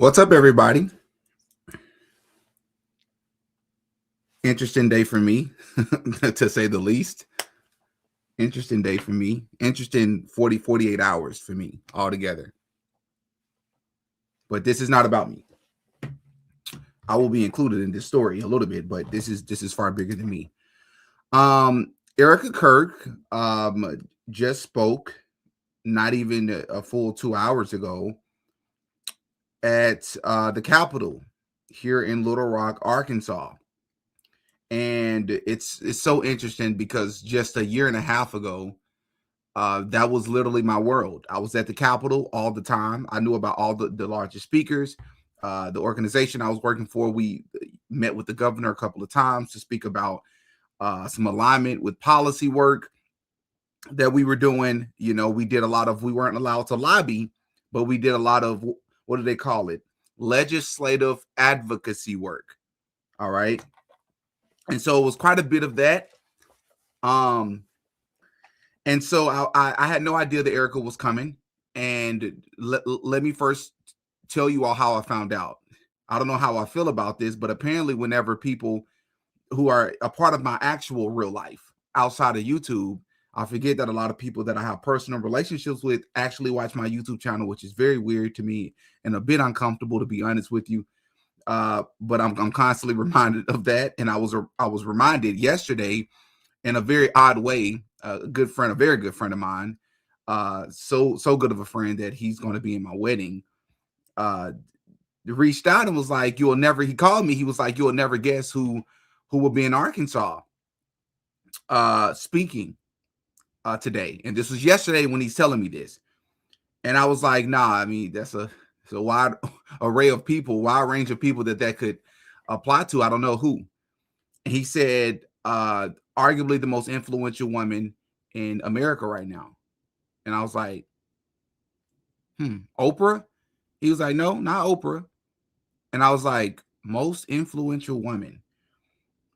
What's up, everybody? Interesting day for me, to say the least. Interesting day for me. Interesting 48 hours for me altogether. But this is not about me. I will be included in this story a little bit, but this is far bigger than me. Erika Kirk just spoke not even a full 2 hours ago at the Capitol here in Little Rock, Arkansas. And it's so interesting because just a year and a half ago, that was literally my world. I was at the Capitol all the time. I knew about all the largest speakers. The organization I was working for, we met with the governor a couple of times to speak about some alignment with policy work that we were doing. You know, we did a lot of, we weren't allowed to lobby, but we did a lot of, what do they call it? Legislative advocacy work. All right. And so it was quite a bit of that. And so I had no idea that Erika was coming. And let me first tell you all how I found out. I don't know how I feel about this, but apparently whenever people who are a part of my actual real life outside of YouTube, I forget that a lot of people that I have personal relationships with actually watch my YouTube channel, which is very weird to me and a bit uncomfortable, to be honest with you. But I'm constantly reminded of that. And I was reminded yesterday in a very odd way. A very good friend of mine, so good of a friend that he's going to be in my wedding, reached out and was like, he called me. He was like, you'll never guess who will be in Arkansas speaking today. And this was yesterday when he's telling me this. And I was like, nah, I mean, that's a wide array of people, wide range of people that could apply to. I don't know who. And he said, arguably the most influential woman in America right now. And I was like, Oprah? He was like, no, not Oprah. And I was like, most influential woman?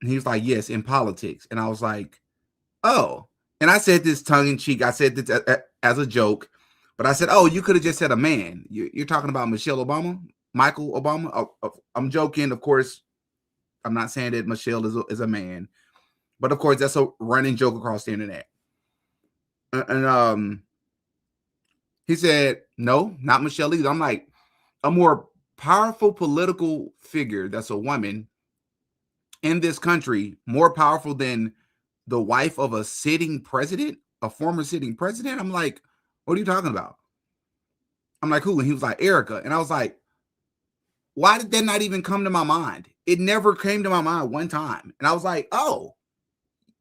And he was like, yes, in politics. And I was like, oh. And I said this tongue in cheek. I said this as a joke. But I said, oh, you could have just said a man. You're talking about Michelle Obama? Michael Obama? I'm joking, of course. I'm not saying that Michelle is a man. But of course, that's a running joke across the internet. And he said, no, not Michelle either. I'm like, a more powerful political figure that's a woman in this country, more powerful than the wife of a sitting president, a former sitting president? I'm like, what are you talking about? I'm like, who? And he was like, Erika. And I was like, why did that not even come to my mind? It never came to my mind one time. And I was like, oh,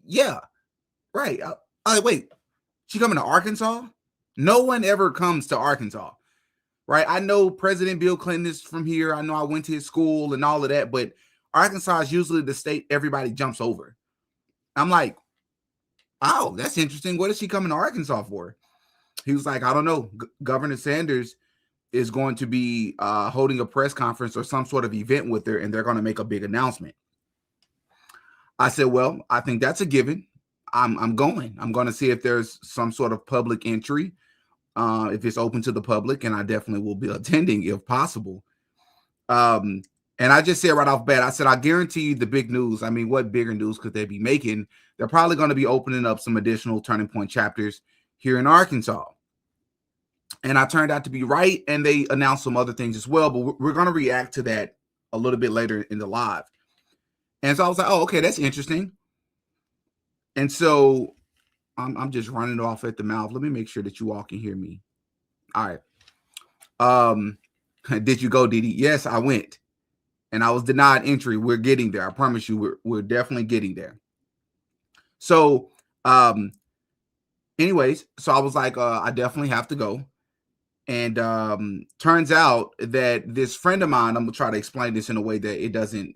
yeah, right. Wait, she coming to Arkansas? No one ever comes to Arkansas, right? I know President Bill Clinton is from here. I know I went to his school and all of that, but Arkansas is usually the state everybody jumps over. I'm like, oh, that's interesting. What is she coming to Arkansas for? He was like, I don't know. Governor Sanders is going to be holding a press conference or some sort of event with her, and they're going to make a big announcement. I said, well, I think that's a given. I'm going. I'm going to see if there's some sort of public entry, if it's open to the public, and I definitely will be attending if possible. And I just said right off bat, I said, I guarantee you the big news. I mean, what bigger news could they be making? They're probably going to be opening up some additional Turning Point chapters here in Arkansas. And I turned out to be right, and they announced some other things as well, but we're going to react to that a little bit later in the live. And so I was like, oh, okay, that's interesting. And so I'm just running off at the mouth. Let me make sure that you all can hear me. All right. Did you go, Didi? Yes, I went. And I was denied entry. We're getting there. I promise you, we're definitely getting there. So, anyways, so I was like, I definitely have to go. And turns out that this friend of mine, I'm gonna try to explain this in a way that it doesn't,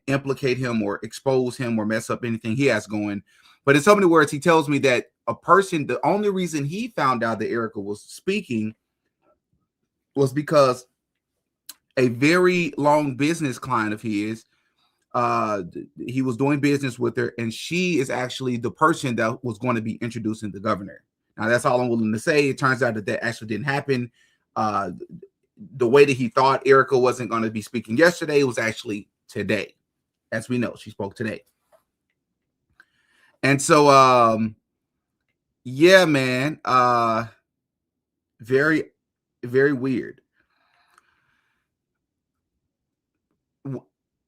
implicate him or expose him or mess up anything he has going. But in so many words, he tells me that the only reason he found out that Erika was speaking was because a very long business client of his, he was doing business with her, and she is actually the person that was going to be introducing the governor. Now, that's all I'm willing to say. It turns out that actually didn't happen. the way that he thought Erika wasn't going to be speaking yesterday, it was actually today. As we know, she spoke today. And so, yeah, man, very, very weird.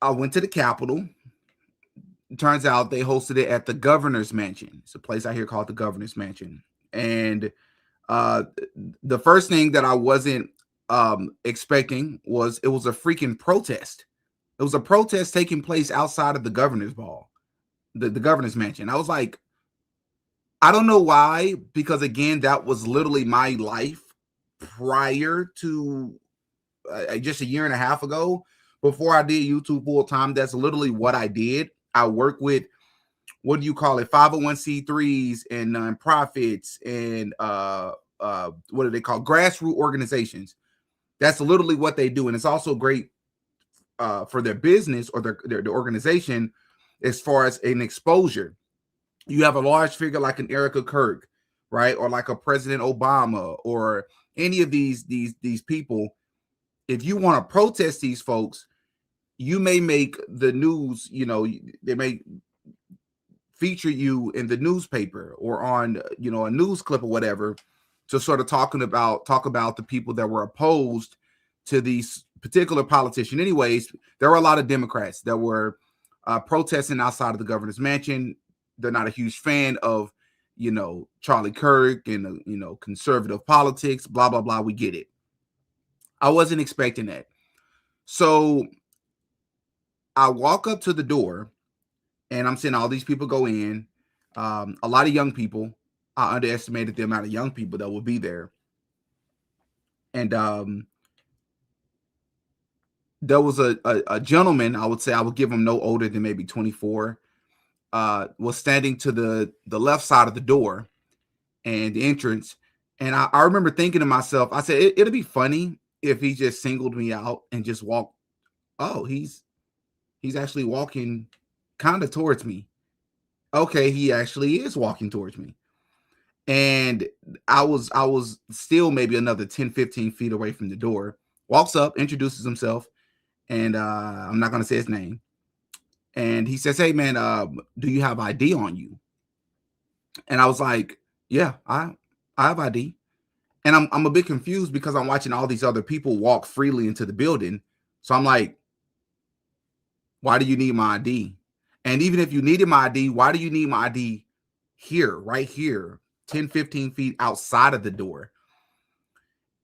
I went to the Capitol. Turns out they hosted it at the Governor's Mansion. It's a place out here called the Governor's Mansion. And the first thing that I wasn't expecting was it was a freaking protest. It was a protest taking place outside of the Governor's Ball, the Governor's Mansion. I was like, I don't know why, because again, that was literally my life prior to just a year and a half ago. Before I did YouTube full time, that's literally what I did. I work with, what do you call it, 501c3s and nonprofits and what do they call, grassroots organizations. That's literally what they do, and it's also great for their business or their organization as far as an exposure. You have a large figure like an Erika Kirk, right, or like a President Obama, or any of these people. If you want to protest these folks, you may make the news. You know, they may feature you in the newspaper or on, you know, a news clip or whatever, to sort of talk about the people that were opposed to these particular politician. Anyways, there were a lot of Democrats that were protesting outside of the Governor's Mansion. They're not a huge fan of, you know, Charlie Kirk and, you know, conservative politics, blah, blah, blah. We get it. I wasn't expecting that. So I walk up to the door and I'm seeing all these people go in. A lot of young people. I underestimated the amount of young people that will be there. And there was a gentleman, I would say I would give him no older than maybe 24, was standing to the left side of the door and the entrance. And I remember thinking to myself, I said, it'll be funny if he just singled me out and just walked. Oh, he's actually walking kind of towards me. Okay, he actually is walking towards me. And I was still maybe another 10, 15 feet away from the door. Walks up, introduces himself, and I'm not going to say his name. And he says, hey, man, do you have ID on you? And I was like, yeah, I have ID. And I'm a bit confused because I'm watching all these other people walk freely into the building. So I'm like, why do you need my ID? And even if you needed my ID, why do you need my ID here, right here, 10, 15 feet outside of the door?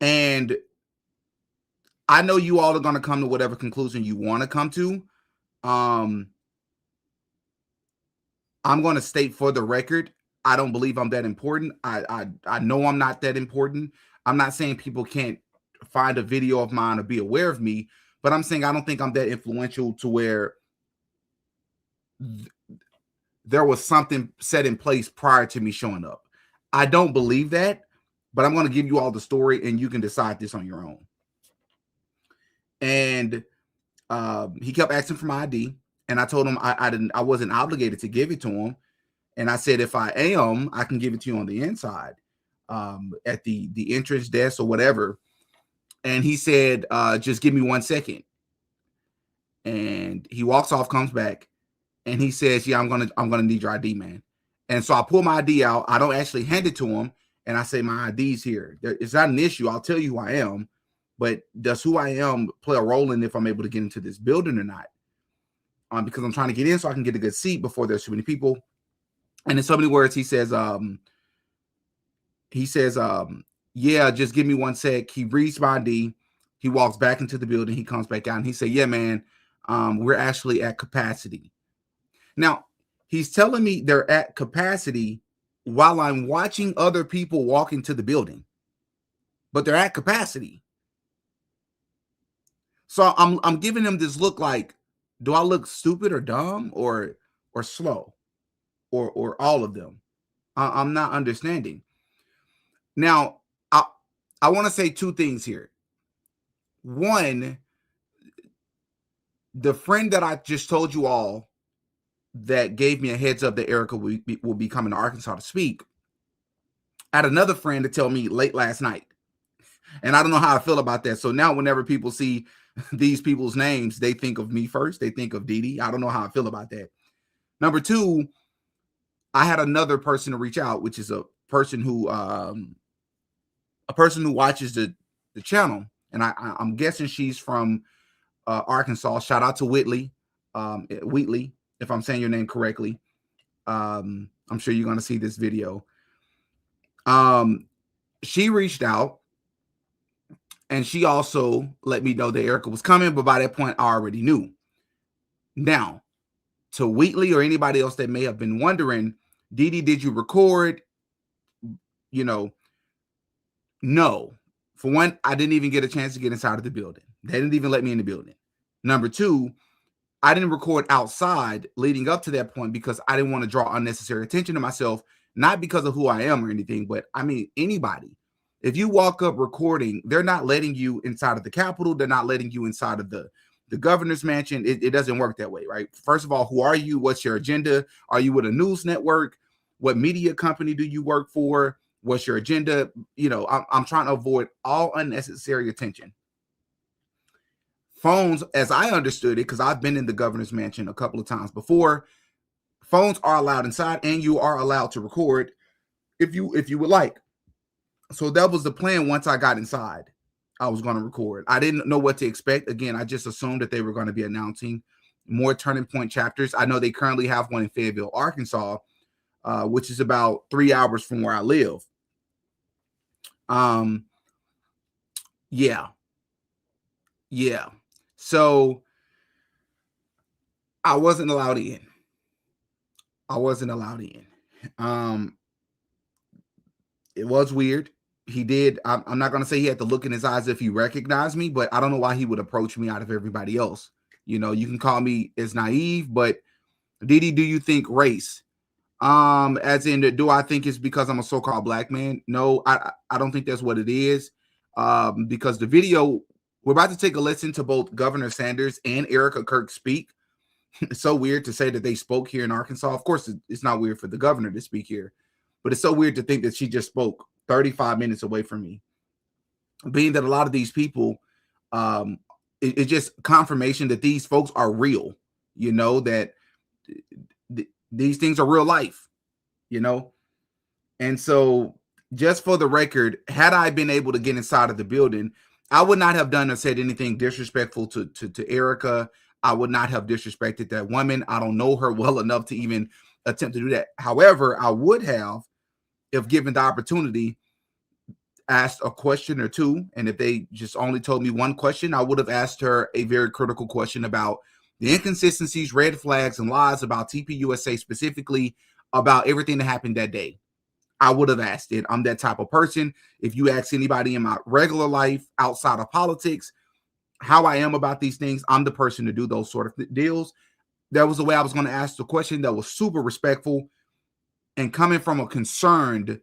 And I know you all are going to come to whatever conclusion you want to come to. I'm going to state for the record, I don't believe I'm that important. I know I'm not that important. I'm not saying people can't find a video of mine or be aware of me, but I'm saying I don't think I'm that influential to where there was something set in place prior to me showing up. I don't believe that, but I'm going to give you all the story and you can decide this on your own. And he kept asking for my ID, and I told him I wasn't obligated to give it to him. And I said, if I am, I can give it to you on the inside, at the entrance desk or whatever. And he said, just give me 1 second. And he walks off, comes back, and he says, yeah, I'm gonna need your ID, man. And so I pull my ID out. I don't actually hand it to him, and I say, my ID's here. It's not an issue. I'll tell you who I am, but does who I am play a role in if I'm able to get into this building or not? Because I'm trying to get in so I can get a good seat before there's too many people. And in so many words, he says, yeah, just give me 1 sec. He reads my ID. He walks back into the building. He comes back out and he said, yeah, man, we're actually at capacity. Now, he's telling me they're at capacity while I'm watching other people walk into the building, but they're at capacity. So I'm giving him this look like, do I look stupid or dumb or slow or all of them? I'm not understanding. Now, I want to say two things here. One, the friend that I just told you all that gave me a heads up that Erika will be coming to Arkansas to speak, I had another friend to tell me late last night. And I don't know how I feel about that. So now whenever people see these people's names, they think of me first. They think of Didi. I don't know how I feel about that. Number two, I had another person to reach out, which is a person who watches the channel, and I'm guessing she's from Arkansas. Shout out to Wheatley, if I'm saying your name correctly. I'm sure you're going to see this video. She reached out, and she also let me know that Erika was coming, but by that point, I already knew. Now, to Wheatley or anybody else that may have been wondering, Didi, did you record? You know, no. For one, I didn't even get a chance to get inside of the building. They didn't even let me in the building. Number two, I didn't record outside leading up to that point because I didn't want to draw unnecessary attention to myself, not because of who I am or anything, but I mean, anybody. If you walk up recording, they're not letting you inside of the Capitol. They're not letting you inside of the governor's mansion. It doesn't work that way, right? First of all, who are you? What's your agenda? Are you with a news network? What media company do you work for? What's your agenda? You know, I'm trying to avoid all unnecessary attention. Phones, as I understood it, because I've been in the governor's mansion a couple of times before, phones are allowed inside, and you are allowed to record if you would like. So that was the plan. Once I got inside, I was going to record. I didn't know what to expect. Again, I just assumed that they were going to be announcing more Turning Point chapters. I know they currently have one in Fayetteville, Arkansas, which is about 3 hours from where I live. Yeah. So I wasn't allowed in. It was weird. He did. I'm not going to say he had the look in his eyes if he recognized me, but I don't know why he would approach me out of everybody else. You know, you can call me as naive, but Didi, do you think race? As in, do I think it's because I'm a so-called black man? No, I don't think that's what it is. Because the video, we're about to take a listen to both Governor Sanders and Erika Kirk speak. It's so weird to say that they spoke here in Arkansas. Of course, it's not weird for the governor to speak here, but it's so weird to think that she just spoke 35 minutes away from me. Being that a lot of these people, it's just confirmation that these folks are real, you know, that these things are real life, you know. And so, just for the record, had I been able to get inside of the building, I would not have done or said anything disrespectful to Erika. I would not have disrespected that woman. I don't know her well enough to even attempt to do that. However, I would have, if given the opportunity, asked a question or two. And if they just only told me one question, I would have asked her a very critical question about the inconsistencies, red flags, and lies about TPUSA, specifically about everything that happened that day. I would have asked it. I'm that type of person. If you ask anybody in my regular life outside of politics how I am about these things, I'm the person to do those sort of deals. That was the way I was going to ask the question. That was super respectful and coming from a concerned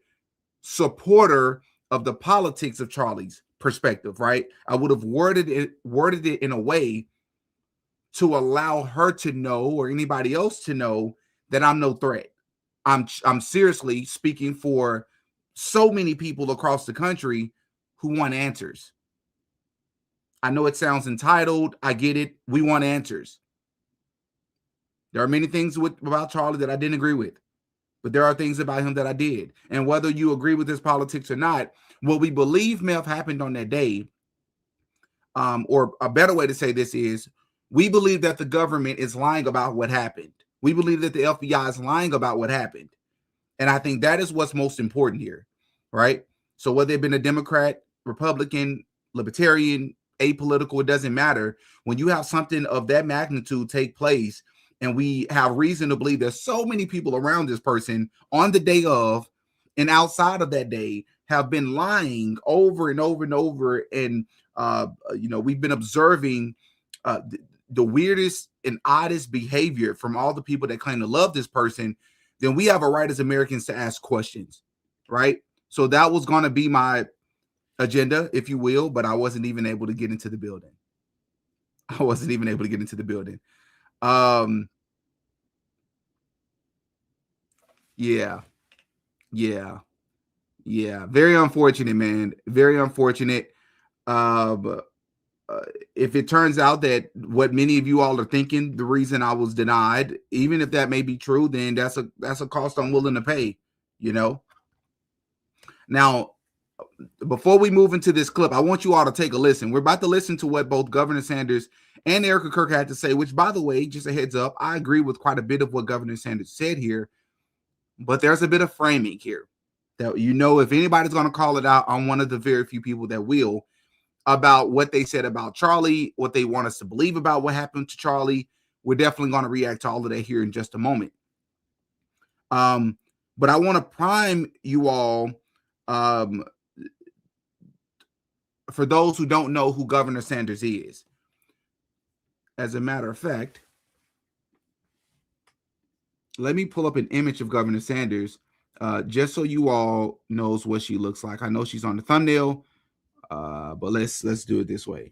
supporter of the politics of Charlie's perspective, right? I would have worded it in a way to allow her to know, or anybody else to know, that I'm no threat. I'm seriously speaking for so many people across the country who want answers. I know it sounds entitled. I get it. We want answers. There are many things about Charlie that I didn't agree with, but there are things about him that I did. And whether you agree with his politics or not, what we believe may have happened on that day, or a better way to say this is, we believe that the government is lying about what happened. We believe that the FBI is lying about what happened. And I think that is what's most important here, right? So whether they've been a Democrat, Republican, Libertarian, apolitical, it doesn't matter. When you have something of that magnitude take place, and we have reason to believe there's so many people around this person on the day of and outside of that day have been lying over and over and over, and we've been observing the weirdest and oddest behavior from all the people that claim to love this person, then we have a right as Americans to ask questions, right? So that was going to be my agenda, if you will, but I wasn't even able to get into the building. Yeah. Very unfortunate, man. Very unfortunate. If it turns out that what many of you all are thinking, the reason I was denied, even if that may be true, then that's a cost I'm willing to pay, you know. Now, before we move into this clip, I want you all to take a listen. We're about to listen to what both Governor Sanders and Erika Kirk had to say, which, by the way, just a heads up, I agree with quite a bit of what Governor Sanders said here, but there's a bit of framing here that, you know, if anybody's going to call it out, I'm one of the very few people that will, about what they said about Charlie, what they want us to believe about what happened to Charlie. We're definitely going to react to all of that here in just a moment. But I want to prime you all, for those who don't know who Governor Sanders is. As a matter of fact, let me pull up an image of Governor Sanders, just so you all knows what she looks like. I know she's on the thumbnail, but let's do it this way.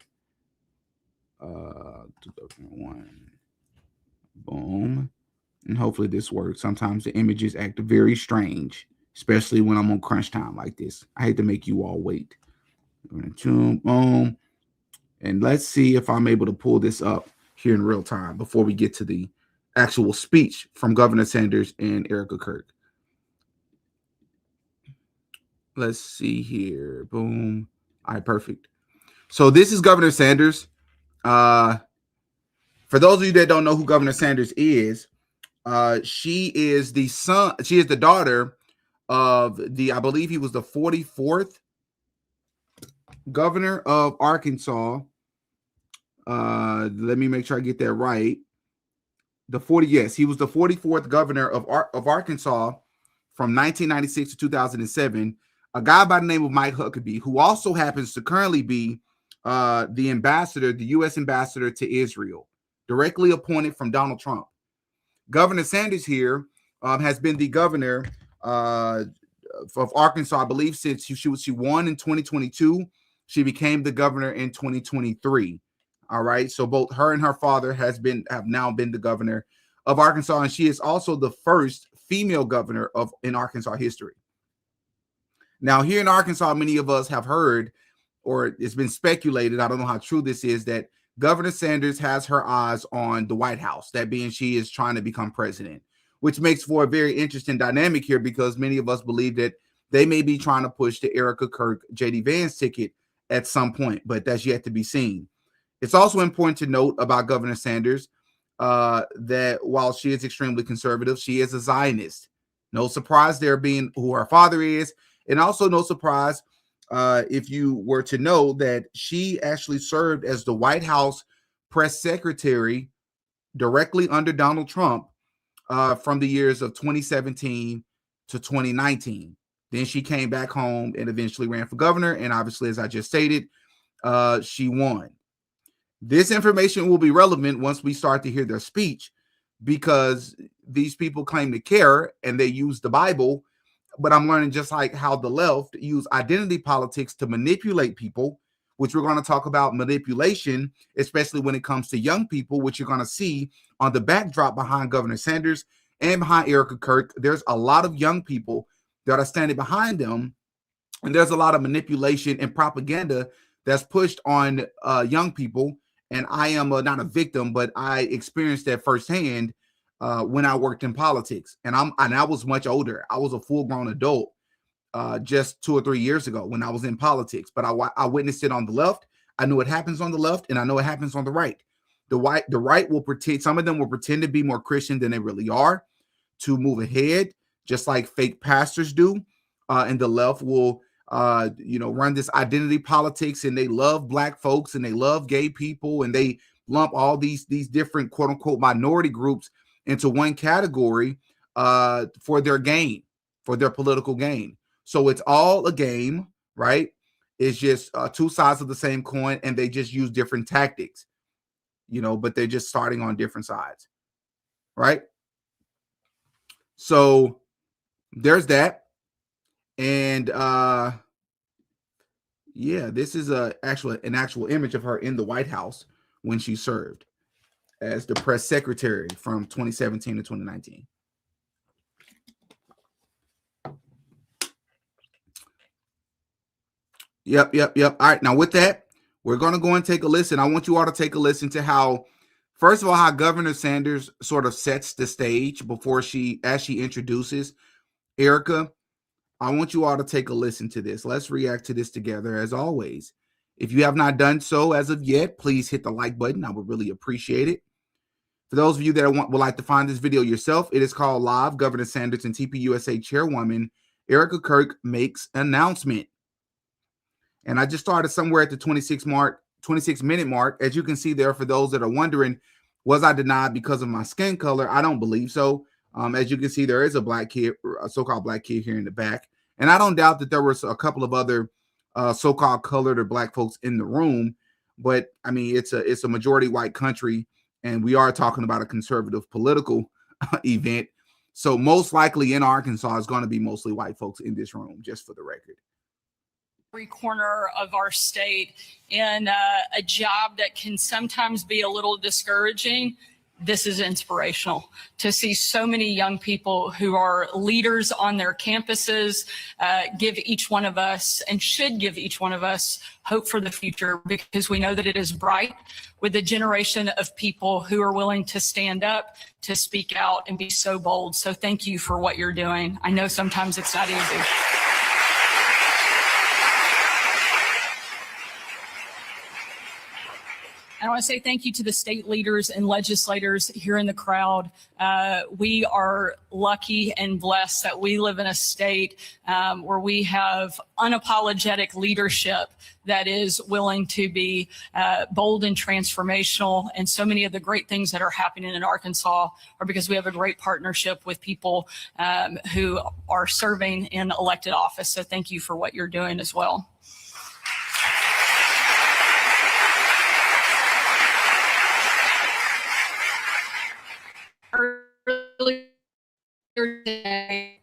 2001. Boom. And hopefully this works. Sometimes the images act very strange, especially when I'm on crunch time like this. I hate to make you all wait. Boom. And let's see if I'm able to pull this up here in real time before we get to the actual speech from Governor Sanders and Erika Kirk. Let's see here. Boom. All right, perfect. So this is Governor Sanders. For those of you that don't know who Governor Sanders is, she is the daughter of I believe he was the 44th governor of Arkansas. Let me make sure I get that right. He was the 44th governor of Arkansas from 1996 to 2007. A guy by the name of Mike Huckabee, who also happens to currently be the U.S. ambassador to Israel, directly appointed from Donald Trump. Governor Sanders here has been the governor of Arkansas, I believe, since she won in 2022. She became the governor in 2023. All right. So both her and her father have now been the governor of Arkansas, and she is also the first female governor in Arkansas history. Now, here in Arkansas, many of us have heard, or it's been speculated, I don't know how true this is, that Governor Sanders has her eyes on the White House, that being she is trying to become president, which makes for a very interesting dynamic here, because many of us believe that they may be trying to push the Erika Kirk, J.D. Vance ticket at some point, but that's yet to be seen. It's also important to note about Governor Sanders that while she is extremely conservative, she is a Zionist. No surprise there, being who her father is, and also no surprise if you were to know that she actually served as the White House press secretary directly under Donald Trump from the years of 2017 to 2019. Then she came back home and eventually ran for governor. And obviously, as I just stated, she won. This information will be relevant once we start to hear their speech, because these people claim to care and they use the Bible. But I'm learning just like how the left use identity politics to manipulate people, which we're going to talk about manipulation, especially when it comes to young people, which you're going to see on the backdrop behind Governor Sanders and behind Erika Kirk. There's a lot of young people that are standing behind them, and there's a lot of manipulation and propaganda that's pushed on young people. And I am not a victim, but I experienced that firsthand when I worked in politics, and I was much older. I was a full-grown adult just 2 or 3 years ago when I was in politics, but I witnessed it on the left. I knew it happens on the left, and I know it happens on the right. The right will pretend, some of them will pretend to be more Christian than they really are to move ahead, just like fake pastors do, and the left will run this identity politics, and they love Black folks and they love gay people, and they lump all these different quote unquote minority groups into one category for their gain, for their political gain. So it's all a game, right? It's just two sides of the same coin, and they just use different tactics, but they're just starting on different sides, right? So there's that. And this is an actual image of her in the White House when she served as the press secretary from 2017 to 2019. Yep. All right. Now with that, We're going to go and take a listen. I want you all to take a listen to how, first of all, how Governor Sanders sort of sets the stage before as she introduces Erika. I want you all to take a listen to this. Let's react to this together as always. If you have not done so as of yet, please hit the like button. I would really appreciate it. For those of you that would like to find this video yourself, it is called Live Governor Sanders and TPUSA Chairwoman Erika Kirk Makes Announcement. And I just started somewhere at the 26-minute mark. As you can see there, for those that are wondering, was I denied because of my skin color? I don't believe so. As you can see, there is a black kid, a so-called black kid here in the back. And I don't doubt that there was a couple of other so-called colored or black folks in the room. But I mean, it's a majority white country, and we are talking about a conservative political event. So most likely in Arkansas is going to be mostly white folks in this room, just for the record. Every corner of our state in a job that can sometimes be a little discouraging. This is inspirational to see so many young people who are leaders on their campuses give each one of us, and should give each one of us, hope for the future, because we know that it is bright with a generation of people who are willing to stand up, to speak out, and be so bold. So thank you for what you're doing. I know sometimes it's not easy. I want to say thank you to the state leaders and legislators here in the crowd. We are lucky and blessed that we live in a state where we have unapologetic leadership that is willing to be bold and transformational. And so many of the great things that are happening in Arkansas are because we have a great partnership with people who are serving in elected office. So thank you for what you're doing as well. Earlier today,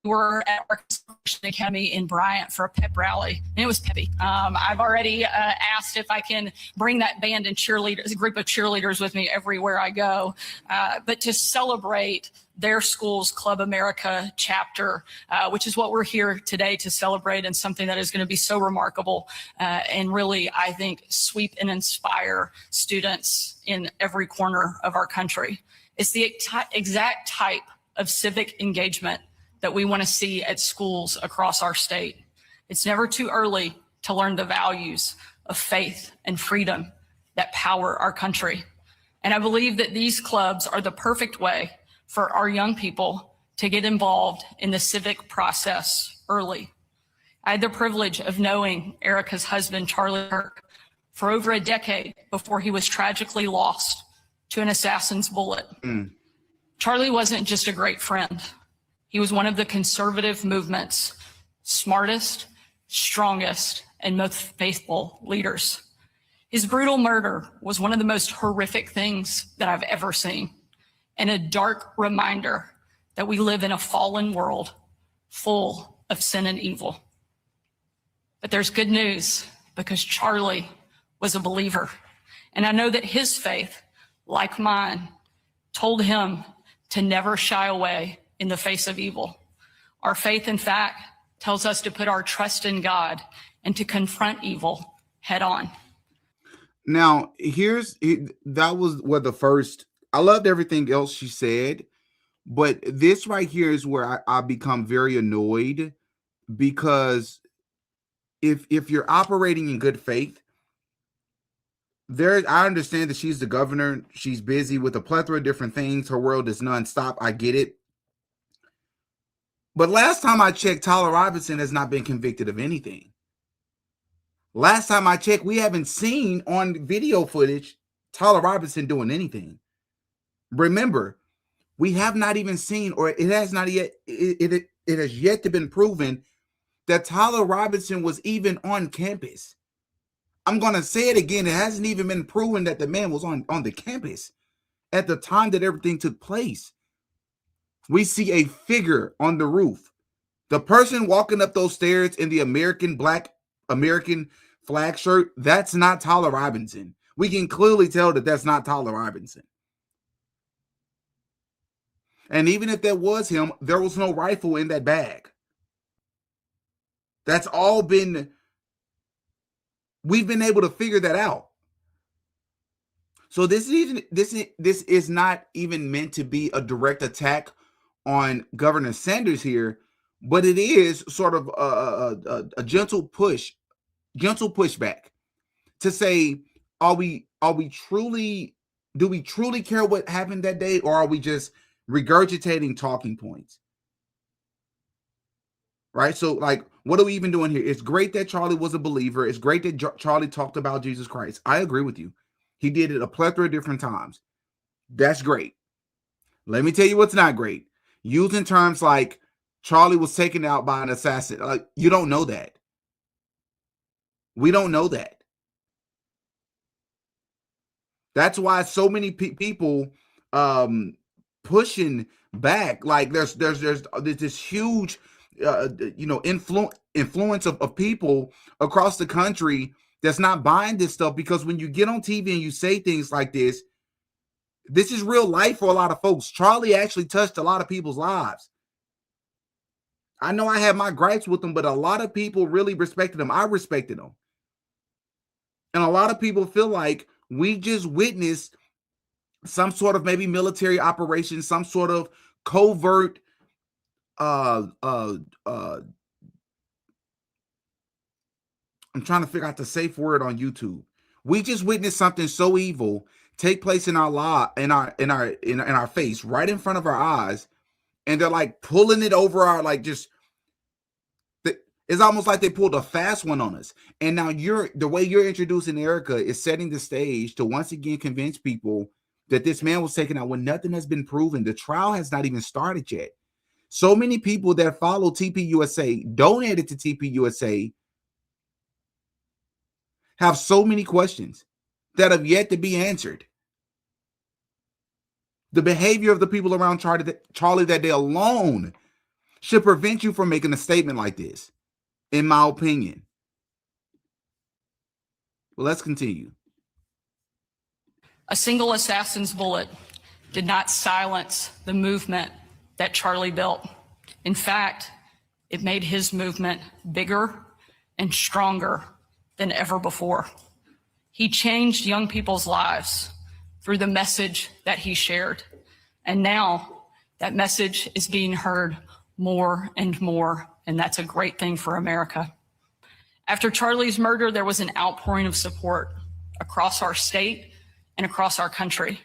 we were at Arkansas Academy in Bryant for a pep rally, and it was peppy. I've already asked if I can bring that band and cheerleaders, a group of cheerleaders, with me everywhere I go, but to celebrate their school's Club America chapter, which is what we're here today to celebrate, and something that is going to be so remarkable and really, I think, sweep and inspire students in every corner of our country. It's the exact type of civic engagement that we want to see at schools across our state. It's never too early to learn the values of faith and freedom that power our country. And I believe that these clubs are the perfect way for our young people to get involved in the civic process early. I had the privilege of knowing Erika's husband, Charlie Kirk, for over a decade before he was tragically lost to an assassin's bullet. Charlie wasn't just a great friend. He was one of the conservative movement's smartest, strongest, and most faithful leaders. His brutal murder was one of the most horrific things that I've ever seen, and a dark reminder that we live in a fallen world full of sin and evil. But there's good news, because Charlie was a believer. And I know that his faith, like mine, told him to never shy away in the face of evil. Our faith, in fact, tells us to put our trust in God and to confront evil head on. Now, that was what the first, I loved everything else she said, but this right here is where I become very annoyed, because if you're operating in good faith, I understand that she's the governor. She's busy with a plethora of different things. Her world is nonstop. I get it. But last time I checked, Tyler Robinson has not been convicted of anything. Last time I checked, we haven't seen on video footage Tyler Robinson doing anything. Remember, we have not even seen, or it has not yet, it has yet to been proven that Tyler Robinson was even on campus. I'm going to say it again. It hasn't even been proven that the man was on the campus at the time that everything took place. We see a figure on the roof. The person walking up those stairs in the black American flag shirt, that's not Tyler Robinson. We can clearly tell that that's not Tyler Robinson. And even if that was him, there was no rifle in that bag. That's all been We've been able to figure that out. So this is not even meant to be a direct attack on Governor Sanders here, but it is sort of a gentle pushback to say, do we truly care what happened that day, or are we just regurgitating talking points? Right? So, like, what are we even doing here? It's great that Charlie was a believer. It's great that Charlie talked about Jesus Christ. I agree with you. He did it a plethora of different times. That's great. Let me tell you what's not great. Using terms like Charlie was taken out by an assassin. Like, you don't know that. We don't know that. That's why so many people pushing back. Like, there's this huge influence of people across the country that's not buying this stuff, because when you get on TV and you say things like this is real life for a lot of folks. Charlie actually touched a lot of people's lives. I know I have my gripes with him, but a lot of people really respected him. I respected him. And a lot of people feel like we just witnessed some sort of maybe military operation, some sort of covert I'm trying to figure out the safe word on YouTube. We just witnessed something so evil take place in our face, right in front of our eyes, and they're like pulling it over our, like, just, it's almost like they pulled a fast one on us. And now the way you're introducing Erika is setting the stage to once again convince people that this man was taken out when nothing has been proven. The trial has not even started yet. So many people that follow TPUSA, donated to TPUSA, have so many questions that have yet to be answered. The behavior of the people around Charlie that day alone should prevent you from making a statement like this, in my opinion. Well, let's continue. A single assassin's bullet did not silence the movement that Charlie built. In fact, it made his movement bigger and stronger than ever before. He changed young people's lives through the message that he shared. And now that message is being heard more and more, and that's a great thing for America. After Charlie's murder, there was an outpouring of support across our state and across our country.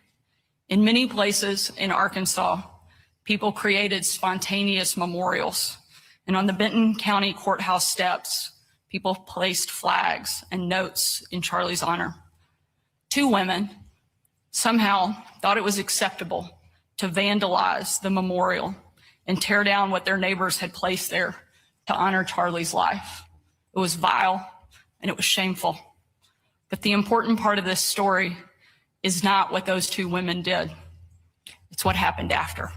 In many places in Arkansas, people created spontaneous memorials. And on the Benton County Courthouse steps, people placed flags and notes in Charlie's honor. 2 women somehow thought it was acceptable to vandalize the memorial and tear down what their neighbors had placed there to honor Charlie's life. It was vile and it was shameful. But the important part of this story is not what those 2 women did. It's what happened after.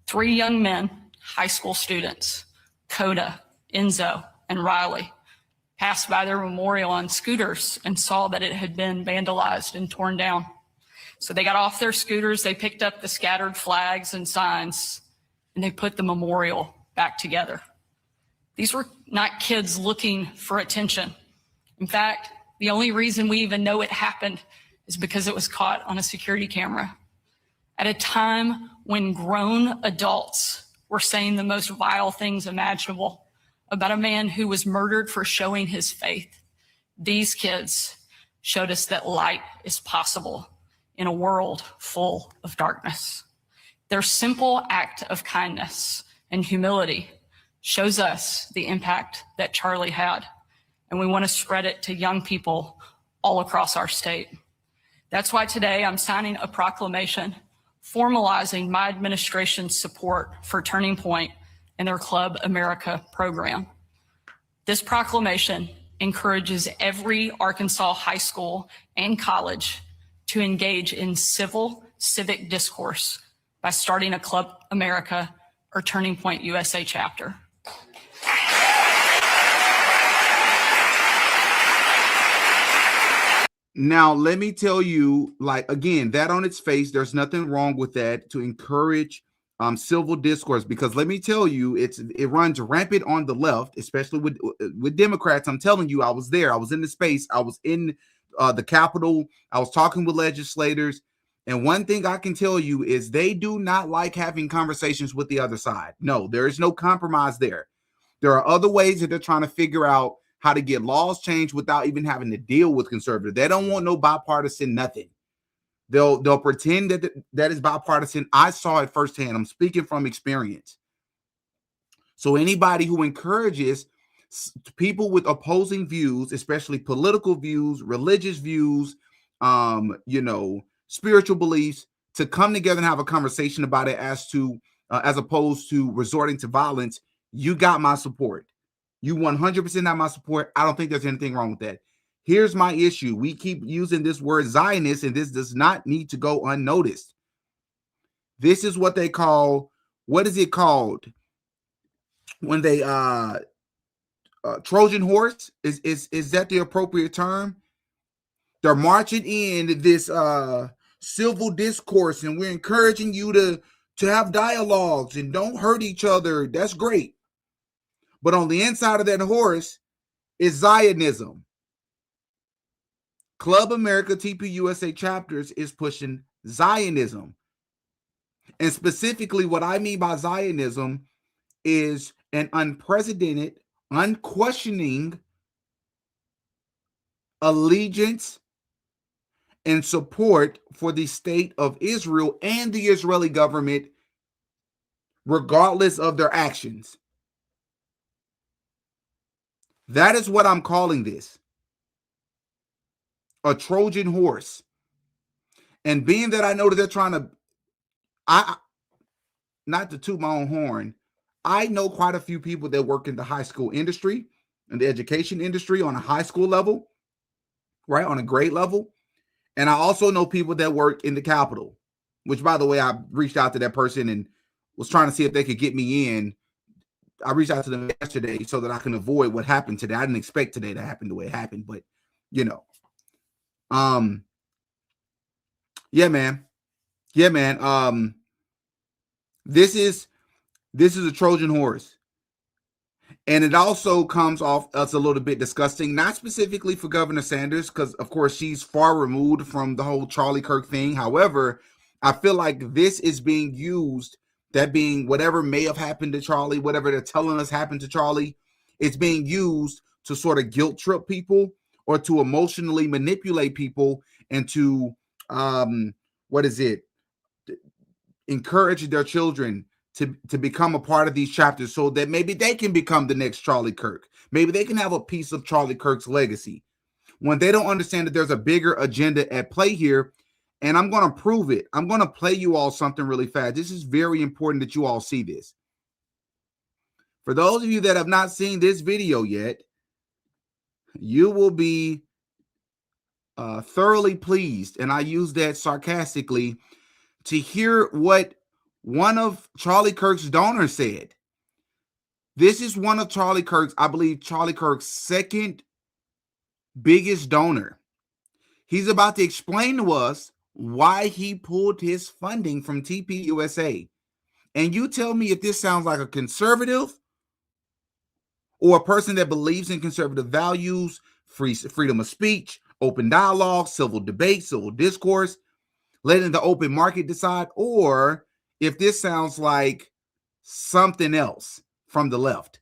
3 young men, high school students, Coda, Enzo, and Riley, passed by their memorial on scooters and saw that it had been vandalized and torn down. So they got off their scooters, they picked up the scattered flags and signs, and they put the memorial back together. These were not kids looking for attention. In fact, the only reason we even know it happened is because it was caught on a security camera. At a time when grown adults were saying the most vile things imaginable about a man who was murdered for showing his faith, these kids showed us that light is possible in a world full of darkness. Their simple act of kindness and humility shows us the impact that Charlie had, and we want to spread it to young people all across our state. That's why today I'm signing a proclamation formalizing my administration's support for Turning Point and their Club America program. This proclamation encourages every Arkansas high school and college to engage in civic discourse by starting a Club America or Turning Point USA chapter. Now, let me tell you, like, again, that on its face, there's nothing wrong with that, to encourage civil discourse, because let me tell you, it runs rampant on the left, especially with Democrats. I'm telling you, I was there. I was in the space. I was in the Capitol. I was talking with legislators. And one thing I can tell you is they do not like having conversations with the other side. No, there is no compromise there. There are other ways that they're trying to figure out how to get laws changed without even having to deal with conservatives. They don't want no bipartisan nothing. They'll pretend that is bipartisan. I saw it firsthand. I'm speaking from experience. So anybody who encourages people with opposing views, especially political views, religious views, spiritual beliefs, to come together and have a conversation about it as opposed to resorting to violence, you got my support. You 100% have my support. I don't think there's anything wrong with that. Here's my issue. We keep using this word Zionist, and this does not need to go unnoticed. This is what they call, what is it called? When they Trojan horse, is that the appropriate term? They're marching in this civil discourse, and we're encouraging you to have dialogues and don't hurt each other. That's great. But on the inside of that horse is Zionism. Club America TPUSA chapters is pushing Zionism. And specifically what I mean by Zionism is an unprecedented, unquestioning allegiance and support for the state of Israel and the Israeli government, regardless of their actions. That is what I'm calling this. A Trojan horse. And being that I know that they're trying to, not to toot my own horn, I know quite a few people that work in the high school industry and the education industry on a high school level, right, on a grade level. And I also know people that work in the Capitol, which, by the way, I reached out to that person and was trying to see if they could get me in. I reached out to them yesterday so that I can avoid what happened today. I didn't expect today to happen the way it happened, but yeah, man. This is a Trojan horse. And it also comes off as a little bit disgusting, not specifically for Governor Sanders, because, of course, she's far removed from the whole Charlie Kirk thing. However, I feel like this is being used, that being whatever may have happened to Charlie, whatever they're telling us happened to Charlie, it's being used to sort of guilt trip people or to emotionally manipulate people and to, encourage their children to become a part of these chapters so that maybe they can become the next Charlie Kirk. Maybe they can have a piece of Charlie Kirk's legacy. When they don't understand that there's a bigger agenda at play here, and I'm going to prove it. I'm going to play you all something really fast. This is very important that you all see this. For those of you that have not seen this video yet, you will be thoroughly pleased, and I use that sarcastically, to hear what one of Charlie Kirk's donors said. This is one of Charlie Kirk's, I believe, Charlie Kirk's second biggest donor. He's about to explain to us why he pulled his funding from TPUSA. And you tell me if this sounds like a conservative or a person that believes in conservative values, freedom of speech, open dialogue, civil debate, civil discourse, letting the open market decide, or if this sounds like something else from the left,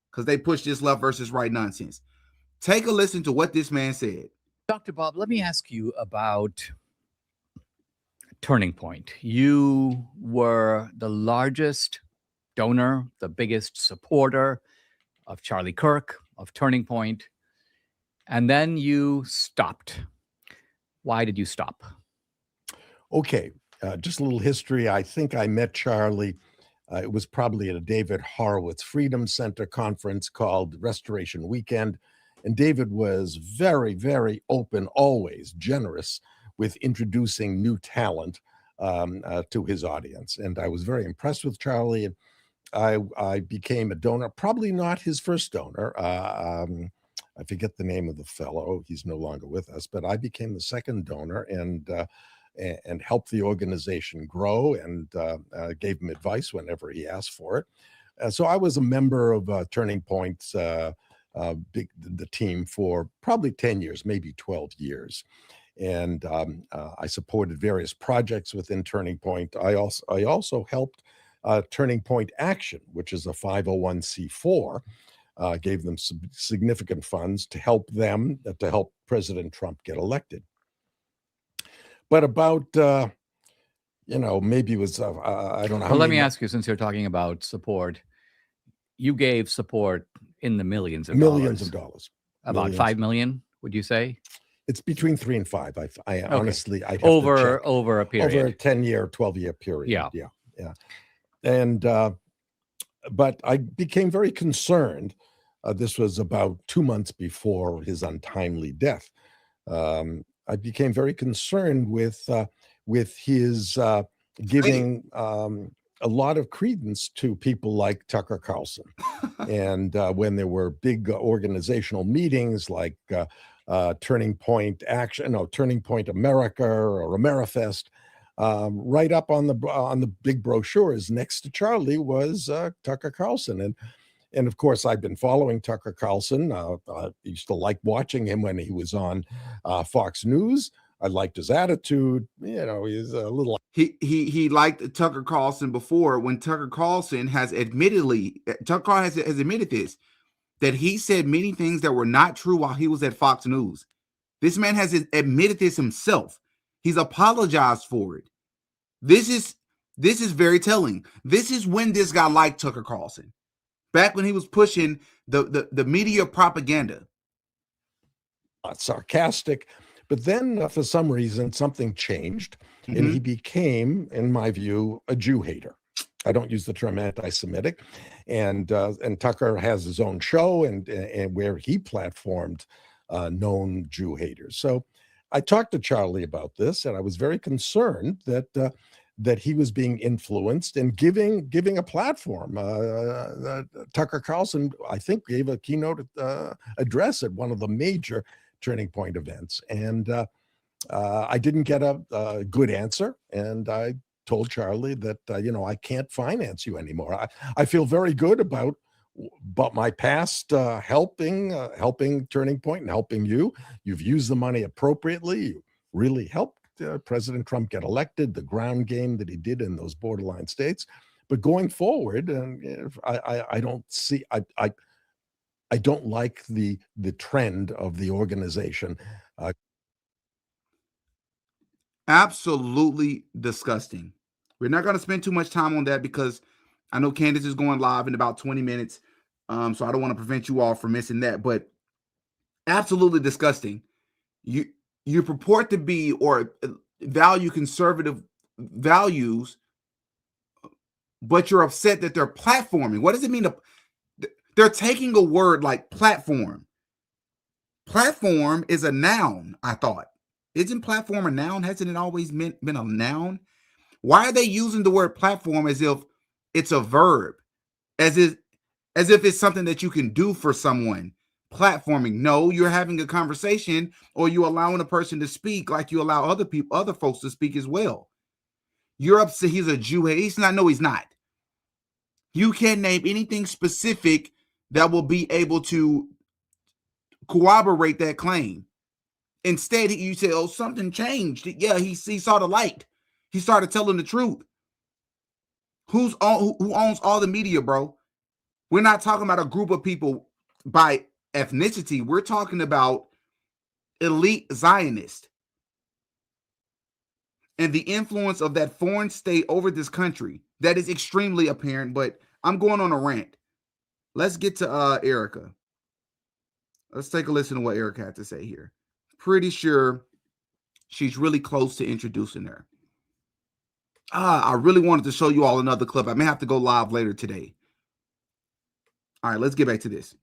because they push this left versus right nonsense. Take a listen to what this man said. Dr. Bob, let me ask you about Turning Point. You were the largest donor, the biggest supporter of Charlie Kirk, of Turning Point, and then you stopped. Why did you stop? Okay, just a little history. I think I met Charlie. It was probably at a David Horowitz Freedom Center conference called Restoration Weekend. And David was very, very open, always generous with introducing new talent to his audience. And I was very impressed with Charlie. And I became a donor, probably not his first donor. I forget the name of the fellow. He's no longer with us, but I became the second donor. And and helped the organization grow, and gave him advice whenever he asked for it. So I was a member of Turning Point's the team for probably 10 years, maybe 12 years. And I supported various projects within Turning Point. I also helped Turning Point Action, which is a 501c4, gave them some significant funds to help them, to help President Trump get elected. But about, maybe it was, I don't know. Well, let me ask you, since you're talking about support, you gave support in the millions of dollars. About Millions. 5 million, would you say? It's between 3 and 5. I Okay. honestly, I'd have over to check. over a period, Over a 10-year, 12-year period. Yeah. Yeah. And but I became very concerned. This was about 2 months before his untimely death. I became very concerned with his giving a lot of credence to people like Tucker Carlson. And when there were big organizational meetings like Turning Point Action, Turning Point America or AmeriFest, right up on the big brochures next to Charlie was Tucker Carlson. And of course, I've been following Tucker Carlson. I used to like watching him when he was on Fox News. I liked his attitude. He's a little. He liked Tucker Carlson before, when Tucker Carlson has admitted this, that he said many things that were not true while he was at Fox News. This man has admitted this himself. He's apologized for it. This is very telling. This is when this guy liked Tucker Carlson, back when he was pushing the media propaganda. Sarcastic. But then for some reason, something changed, and he became, in my view, a Jew hater. I don't use the term anti-Semitic. And Tucker has his own show and where he platformed known Jew haters. So I talked to Charlie about this, and I was very concerned that he was being influenced and giving a platform. Tucker Carlson, I think, gave a keynote address at one of the major Turning Point events, and I didn't get a good answer, and I told Charlie that I can't finance you anymore. I feel very good about my past helping Turning Point and helping you. You've used the money appropriately. You really helped President Trump get elected, the ground game that he did in those borderline states. But going forward, I don't see. I don't like the trend of the organization. Absolutely disgusting. We're not going to spend too much time on that because I know Candace is going live in about 20 minutes. So I don't want to prevent you all from missing that, but absolutely disgusting. You purport to be or value conservative values, but you're upset that they're platforming. What does it mean to? They're taking a word like platform. Platform is a noun, I thought. Isn't platform a noun? Hasn't it always been a noun? Why are they using the word platform as if it's a verb? As if it's something that you can do for someone. Platforming. No, you're having a conversation, or you allowing a person to speak like you allow other folks to speak as well. You're upset he's a Jew. He's not. No, he's not. You can't name anything specific that will be able to corroborate that claim. Instead, you say, "Oh, something changed." Yeah, he saw the light. He started telling the truth. Who owns all the media, bro? We're not talking about a group of people by ethnicity. We're talking about elite Zionists and the influence of that foreign state over this country. That is extremely apparent, but I'm going on a rant. Let's get to Erika. Let's take a listen to what Erika had to say here. Pretty sure she's really close to introducing her. I really wanted to show you all another clip. I may have to go live later today. All right, let's get back to this.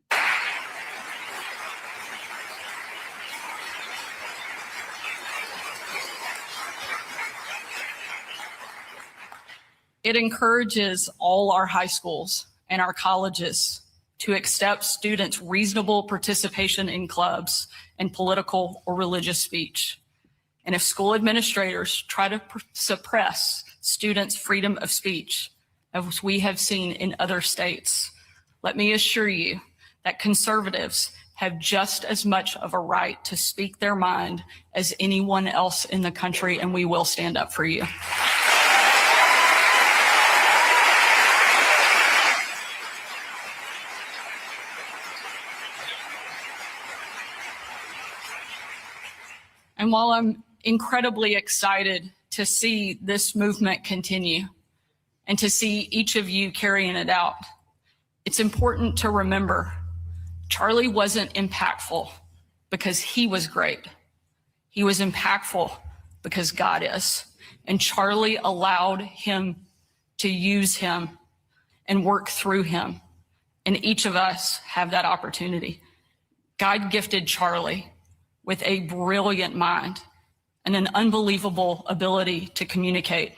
It encourages all our high schools and our colleges to accept students' reasonable participation in clubs and political or religious speech. And if school administrators try to suppress students' freedom of speech, as we have seen in other states, let me assure you that conservatives have just as much of a right to speak their mind as anyone else in the country, and we will stand up for you. And while I'm incredibly excited to see this movement continue and to see each of you carrying it out, it's important to remember Charlie wasn't impactful because he was great. He was impactful because God is. And Charlie allowed him to use him and work through him. And each of us have that opportunity. God gifted Charlie with a brilliant mind and an unbelievable ability to communicate.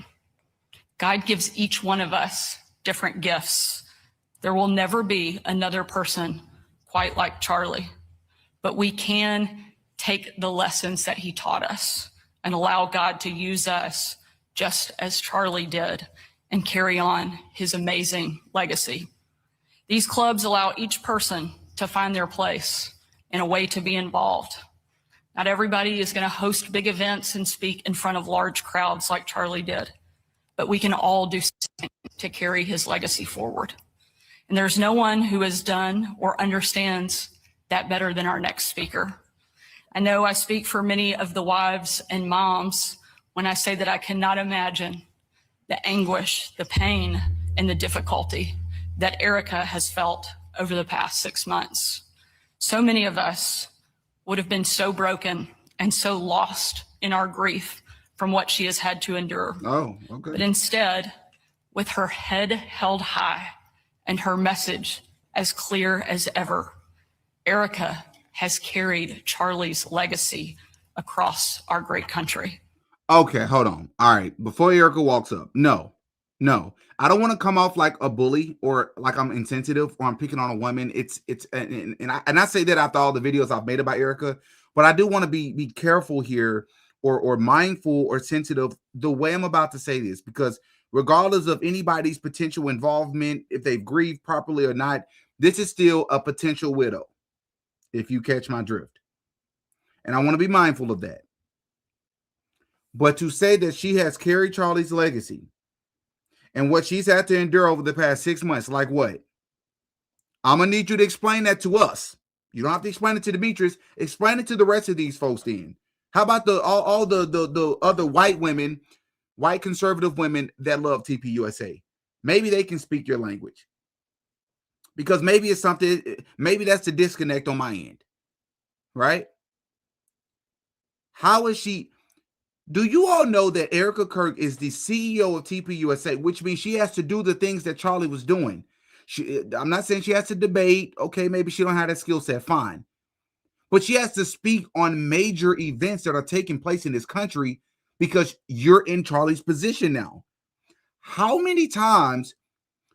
God gives each one of us different gifts. There will never be another person quite like Charlie, but we can take the lessons that he taught us and allow God to use us just as Charlie did and carry on his amazing legacy. These clubs allow each person to find their place and a way to be involved. Not everybody is going to host big events and speak in front of large crowds like Charlie did, but we can all do something to carry his legacy forward. And there's no one who has done or understands that better than our next speaker. I know I speak for many of the wives and moms when I say that I cannot imagine the anguish, the pain, and the difficulty that Erika has felt over the past 6 months. So many of us would have been so broken and so lost in our grief from what she has had to endure. Oh, okay. But instead, with her head held high and her message as clear as ever, Erika has carried Charlie's legacy across our great country. Okay, hold on. All right, before Erika walks up, no. I don't want to come off like a bully or like I'm insensitive or I'm picking on a woman. And I say that after all the videos I've made about Erika, but I do want to be careful here or mindful or sensitive the way I'm about to say this, because regardless of anybody's potential involvement, if they've grieved properly or not, this is still a potential widow, if you catch my drift. And I want to be mindful of that. But to say that she has carried Charlie's legacy and what she's had to endure over the past 6 months, like what? I'm going to need you to explain that to us. You don't have to explain it to Demetrius. Explain it to the rest of these folks then. How about all the other white women, white conservative women that love TPUSA? Maybe they can speak your language. Because maybe it's something, maybe that's the disconnect on my end. Right? How is she? Do you all know that Erika Kirk is the CEO of TPUSA, which means she has to do the things that Charlie was doing? I'm not saying she has to debate. Okay, maybe she don't have that skill set. Fine. But she has to speak on major events that are taking place in this country because you're in Charlie's position now. How many times,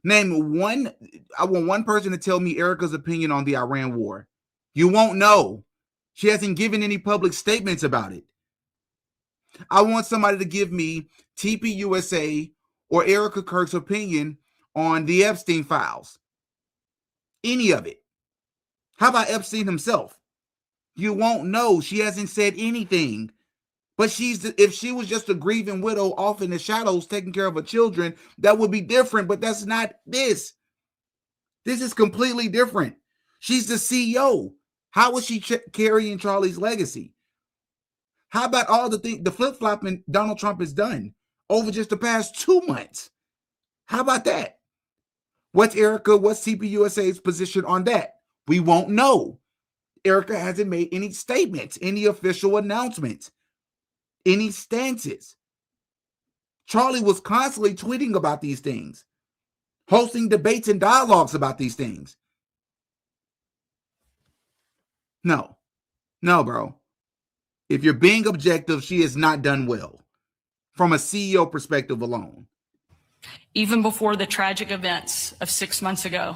name one, I want one person to tell me Erika's opinion on the Iran war. You won't know. She hasn't given any public statements about it. I want somebody to give me TPUSA or Erika Kirk's opinion on the Epstein files. Any of it. How about Epstein himself? You won't know. She hasn't said anything. But if she was just a grieving widow off in the shadows taking care of her children, that would be different. But that's not this. This is completely different. She's the CEO. How is she carrying Charlie's legacy? How about all the flip-flopping Donald Trump has done over just the past 2 months? How about that? What's TPUSA's position on that? We won't know. Erika hasn't made any statements, any official announcements, any stances. Charlie was constantly tweeting about these things, hosting debates and dialogues about these things. No, bro. If you're being objective, she has not done well from a CEO perspective alone. Even before the tragic events of 6 months ago,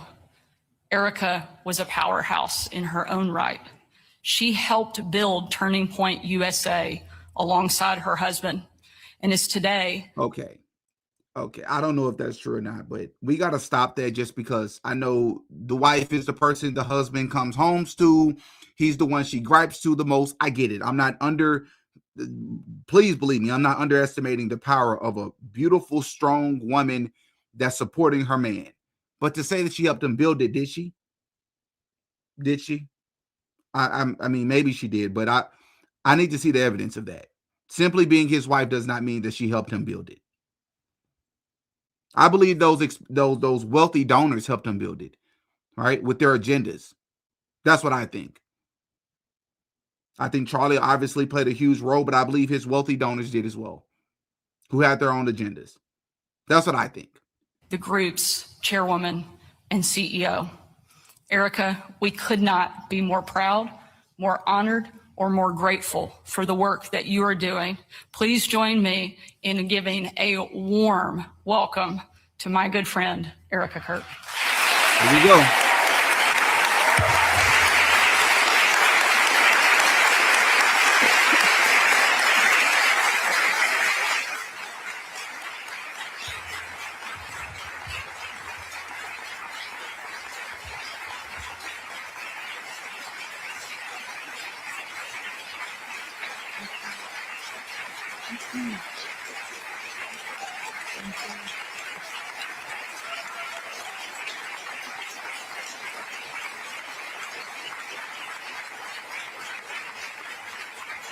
Erika was a powerhouse in her own right. She helped build Turning Point USA alongside her husband and is today. Okay. I don't know if that's true or not, but we got to stop that just because I know the wife is the person the husband comes home to. He's the one she gripes to the most. I get it. Please believe me, I'm not underestimating the power of a beautiful, strong woman that's supporting her man. But to say that she helped him build it, did she? Did she? I mean, maybe she did, but I need to see the evidence of that. Simply being his wife does not mean that she helped him build it. I believe those wealthy donors helped him build it, right? With their agendas. That's what I think. I think Charlie obviously played a huge role, but I believe his wealthy donors did as well, who had their own agendas. That's what I think. The group's chairwoman and CEO. Erika, we could not be more proud, more honored, or more grateful for the work that you are doing. Please join me in giving a warm welcome to my good friend, Erika Kirk. Here we go.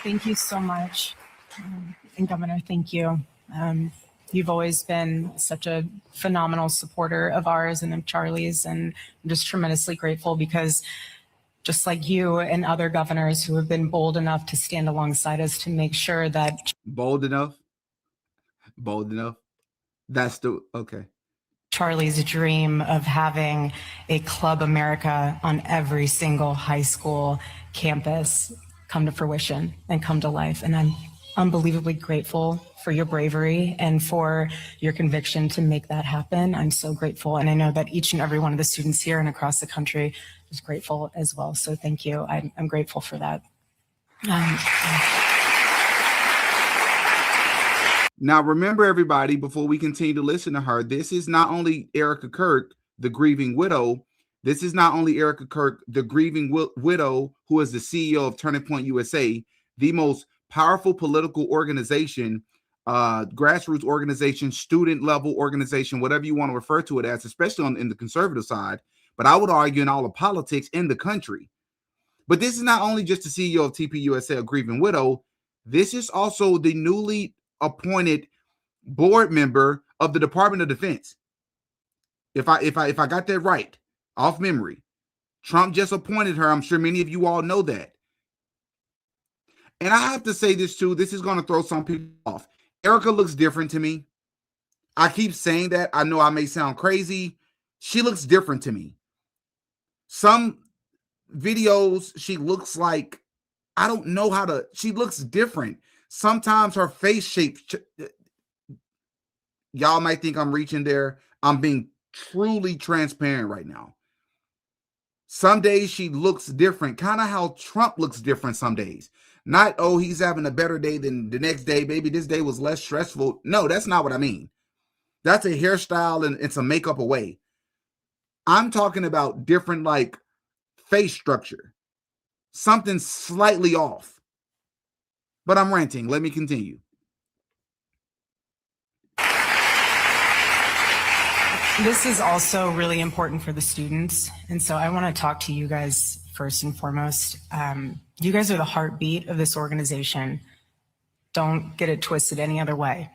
Thank you so much. And Governor, thank you. You've always been such a phenomenal supporter of ours and of Charlie's, and I'm just tremendously grateful because just like you and other governors who have been bold enough to stand alongside us to make sure that Bold enough. That's okay. Charlie's dream of having a Club America on every single high school campus come to fruition and come to life. And I'm unbelievably grateful for your bravery and for your conviction to make that happen. I'm so grateful. And I know that each and every one of the students here and across the country is grateful as well. So thank you. I'm grateful for that. Now, remember, everybody, before we continue to listen to her, this is not only Erika Kirk, the grieving widow. This is not only Erika Kirk, the grieving widow, who is the CEO of Turning Point USA, the most powerful political organization, grassroots organization, student level organization, whatever you want to refer to it as, especially in the conservative side. But I would argue in all of politics in the country. But this is not only just the CEO of TPUSA, a grieving widow. This is also the newly appointed board member of the Department of Defense. If I got that right, off memory, Trump just appointed her. I'm sure many of you all know that. And I have to say this too. This is going to throw some people off. Erika looks different to me. I keep saying that. I know I may sound crazy. She looks different to me. Some videos, she looks like, I don't know how to, she looks different. Sometimes her face shape, y'all might think I'm reaching there. I'm being truly transparent right now. Some days she looks different, kind of how Trump looks different some days. Not, oh, he's having a better day than the next day. Maybe this day was less stressful. No, that's not what I mean. That's a hairstyle and some makeup away. I'm talking about different, like, face structure. Something slightly off. But I'm ranting. Let me continue. This is also really important for the students. And so I want to talk to you guys first and foremost. You guys are the heartbeat of this organization. Don't get it twisted any other way.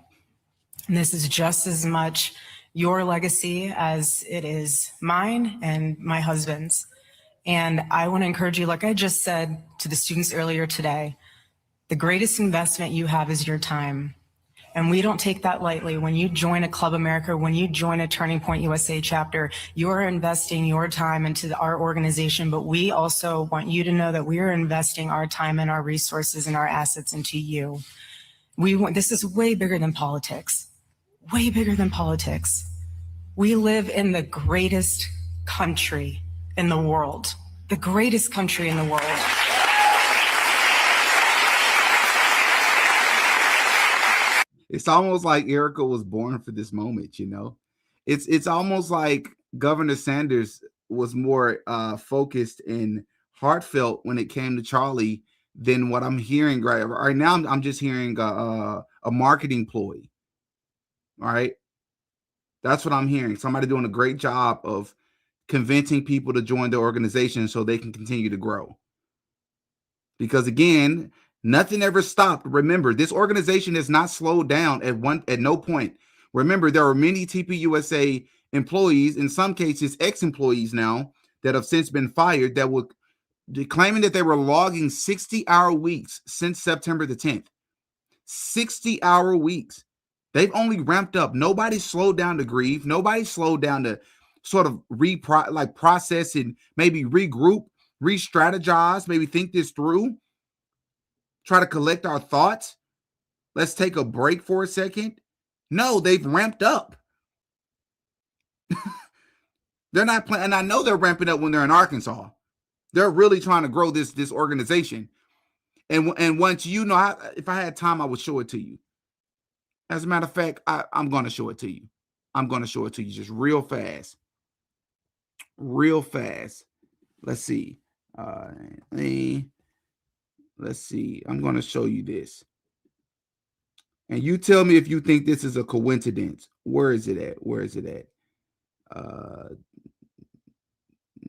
And this is just as much your legacy as it is mine and my husband's. And I want to encourage you, like I just said to the students earlier today, the greatest investment you have is your time. And we don't take that lightly. When you join a Club America, when you join a Turning Point USA chapter, you're investing your time into our organization, but we also want you to know that we are investing our time and our resources and our assets into you. This is way bigger than politics, way bigger than politics. We live in the greatest country in the world, the greatest country in the world. It's almost like Erika was born for this moment, you know. It's almost like Governor Sanders was more focused and heartfelt when it came to Charlie than what I'm hearing right now. I'm just hearing a marketing ploy. All right, that's what I'm hearing. Somebody doing a great job of convincing people to join the organization so they can continue to grow. Because again, nothing ever stopped. Remember, this organization has not slowed down at no point. Remember, there are many TPUSA employees, in some cases ex-employees now, that have since been fired, that were claiming that they were logging 60-hour weeks since September the 10th. 60-hour weeks. They've only ramped up. Nobody slowed down to grieve. Nobody slowed down to sort of process and maybe regroup, re-strategize, maybe think this through, try to collect our thoughts. Let's take a break for a second. No, they've ramped up. They're not playing, and I know they're ramping up when they're in Arkansas. They're really trying to grow this organization. And once if I had time, I would show it to you. As a matter of fact, I'm going to show it to you. I'm going to show it to you just real fast. Real fast. Let's see. Let's see. I'm going to show you this. And you tell me if you think this is a coincidence. Where is it at? Where is it at?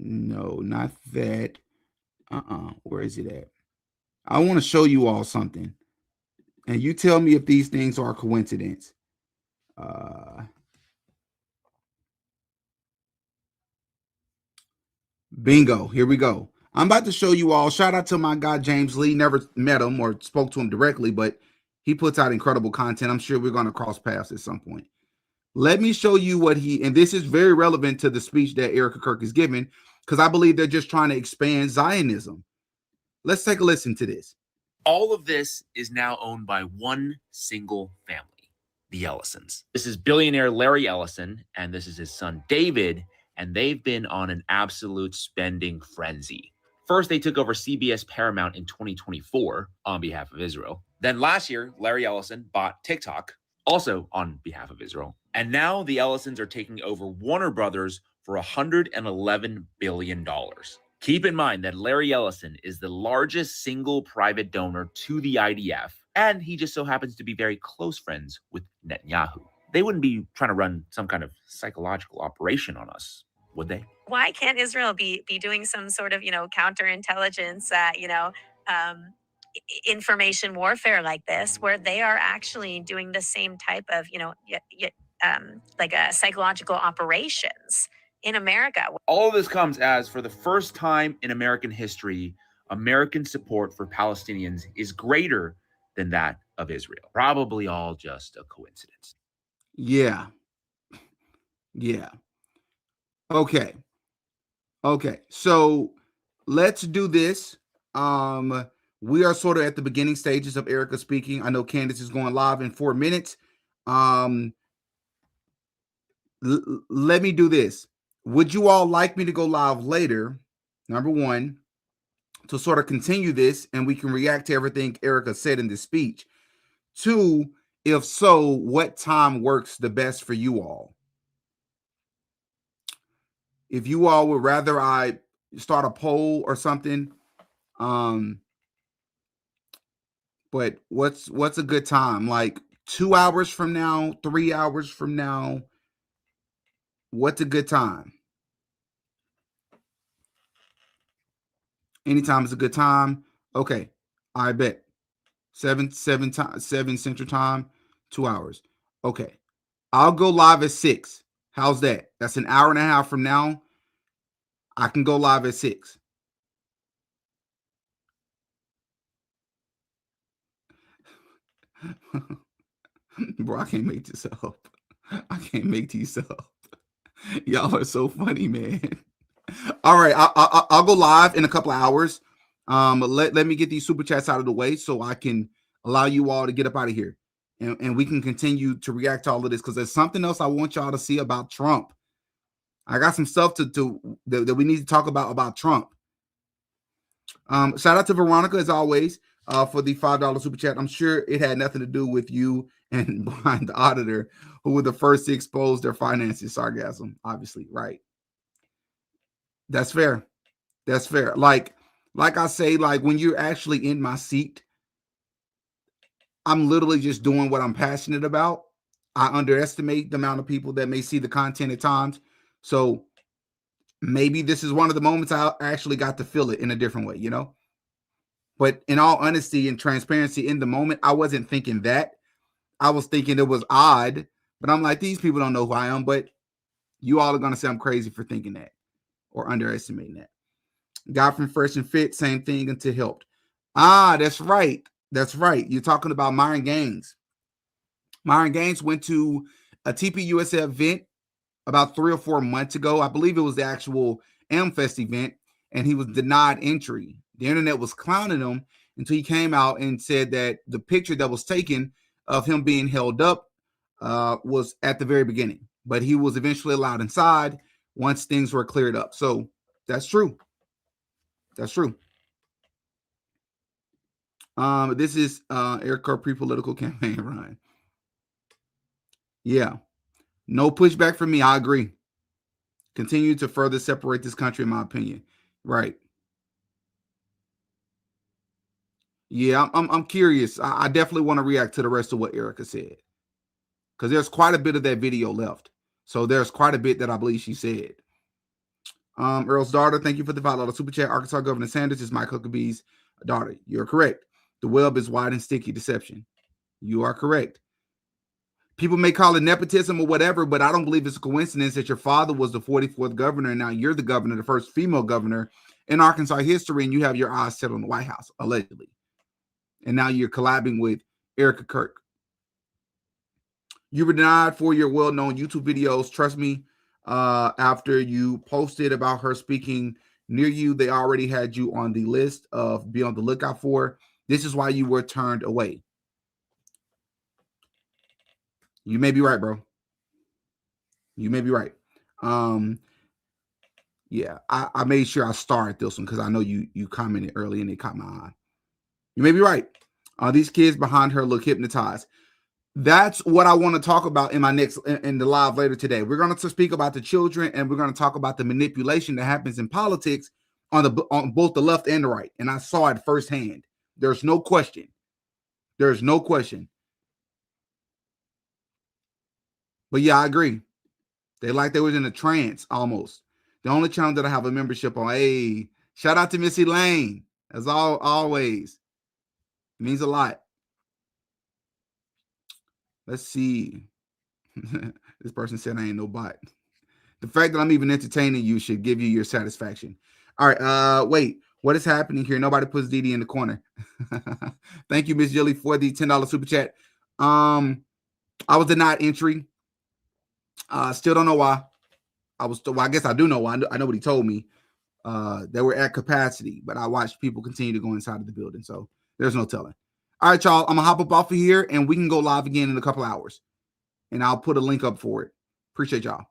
No, not that. Where is it at? I want to show you all something. And you tell me if these things are a coincidence. Bingo. Here we go. I'm about to show you all. Shout out to my guy, James Lee. Never met him or spoke to him directly, but he puts out incredible content. I'm sure we're going to cross paths at some point. Let me show you what and this is very relevant to the speech that Erika Kirk is giving, because I believe they're just trying to expand Zionism. Let's take a listen to this. All of this is now owned by one single family, the Ellisons. This is billionaire Larry Ellison, and this is his son David, and they've been on an absolute spending frenzy. First, they took over CBS Paramount in 2024 on behalf of Israel. Then last year, Larry Ellison bought TikTok, also on behalf of Israel. And now the Ellisons are taking over Warner Brothers for $111 billion. Keep in mind that Larry Ellison is the largest single private donor to the IDF, and he just so happens to be very close friends with Netanyahu. They wouldn't be trying to run some kind of psychological operation on us, would they? Why can't Israel be doing some sort of, counterintelligence, information warfare like this, where they are actually doing the same type of, like psychological operations in America? All of this comes as, for the first time in American history, American support for Palestinians is greater than that of Israel. Probably all just a coincidence. Yeah. Okay. So let's do this. We are sort of at the beginning stages of Erika speaking. I know Candace is going live in 4 minutes. Let me do this. Would you all like me to go live later? Number one, to sort of continue this and we can react to everything Erika said in this speech. Two, if so, what time works the best for you all? If you all would rather I start a poll or something, but what's a good time? Like 2 hours from now, 3 hours from now? What's a good time? Anytime is a good time. Okay, I bet. 7 Central Time, 2 hours. Okay, I'll go live at 6. How's that? That's an hour and a half from now. I can go live at 6. Bro, I can't make this up. I can't make these up. Y'all are so funny, man. All right, I'll go live in a couple of hours. Let me get these super chats out of the way so I can allow you all to get up out of here, and we can continue to react to all of this, because there's something else I want y'all to see about Trump. I got some stuff that we need to talk about Trump. Shout out to Veronica as always. for the $5 super chat. I'm sure it had nothing to do with you and Brian, the auditor, who were the first to expose their finances. Sarcasm, obviously, right? That's fair. That's fair. Like I say, like when you're actually in my seat, I'm literally just doing what I'm passionate about. I underestimate the amount of people that may see the content at times. So maybe this is one of the moments I actually got to feel it in a different way, you know? But in all honesty and transparency, in the moment, I wasn't thinking that. I was thinking it was odd, but I'm like, these people don't know who I am, but you all are going to say I'm crazy for thinking that or underestimating that. God from Fresh and Fit, same thing until helped. Ah, that's right. That's right. You're talking about Myron Gaines. Myron Gaines went to a TPUSA event about 3 or 4 months ago. I believe it was the actual AmFest event, and he was denied entry. The internet was clowning him until he came out and said that the picture that was taken of him being held up was at the very beginning, but he was eventually allowed inside once things were cleared up. So that's true. That's true. This is Erika Kirk pre-political campaign, Ryan. Yeah. No pushback from me. I agree. Continue to further separate this country, in my opinion. Right. Yeah, I'm curious. I definitely want to react to the rest of what Erika said, because there's quite a bit of that video left. So there's quite a bit that I believe she said. Earl's daughter, thank you for the $5 super chat. Arkansas Governor Sanders is Mike Huckabee's daughter. You're correct. The web is wide and sticky. Deception. You are correct. People may call it nepotism or whatever, but I don't believe it's a coincidence that your father was the 44th governor and now you're the governor, the first female governor in Arkansas history, and you have your eyes set on the White House, allegedly. And now you're collabing with Erika Kirk. You were denied for your well-known YouTube videos. Trust me, after you posted about her speaking near you, they already had you on the list of be on the lookout for. This is why you were turned away. You may be right, bro. You may be right. Yeah, I made sure I starred this one because I know you commented early and it caught my eye. You may be right. These kids behind her look hypnotized. That's what I want to talk about in my next in the live later today. We're going to speak about the children, and we're going to talk about the manipulation that happens in politics on both the left and the right. And I saw it firsthand. There's no question. There's no question. But yeah, I agree. They like they was in a trance almost. The only channel that I have a membership on. Hey, shout out to Missy Lane. As always. It means a lot. Let's see. This person said I ain't no bot. The fact that I'm even entertaining you should give you your satisfaction. All right. Wait. What is happening here? Nobody puts Didi in the corner. Thank you, Miss Jilly, for the $10 super chat. I was denied entry. Still don't know why. I guess I do know why. I know what he told me. They were at capacity, but I watched people continue to go inside of the building. So there's no telling. All right, y'all. I'm going to hop up off of here and we can go live again in a couple hours. And I'll put a link up for it. Appreciate y'all.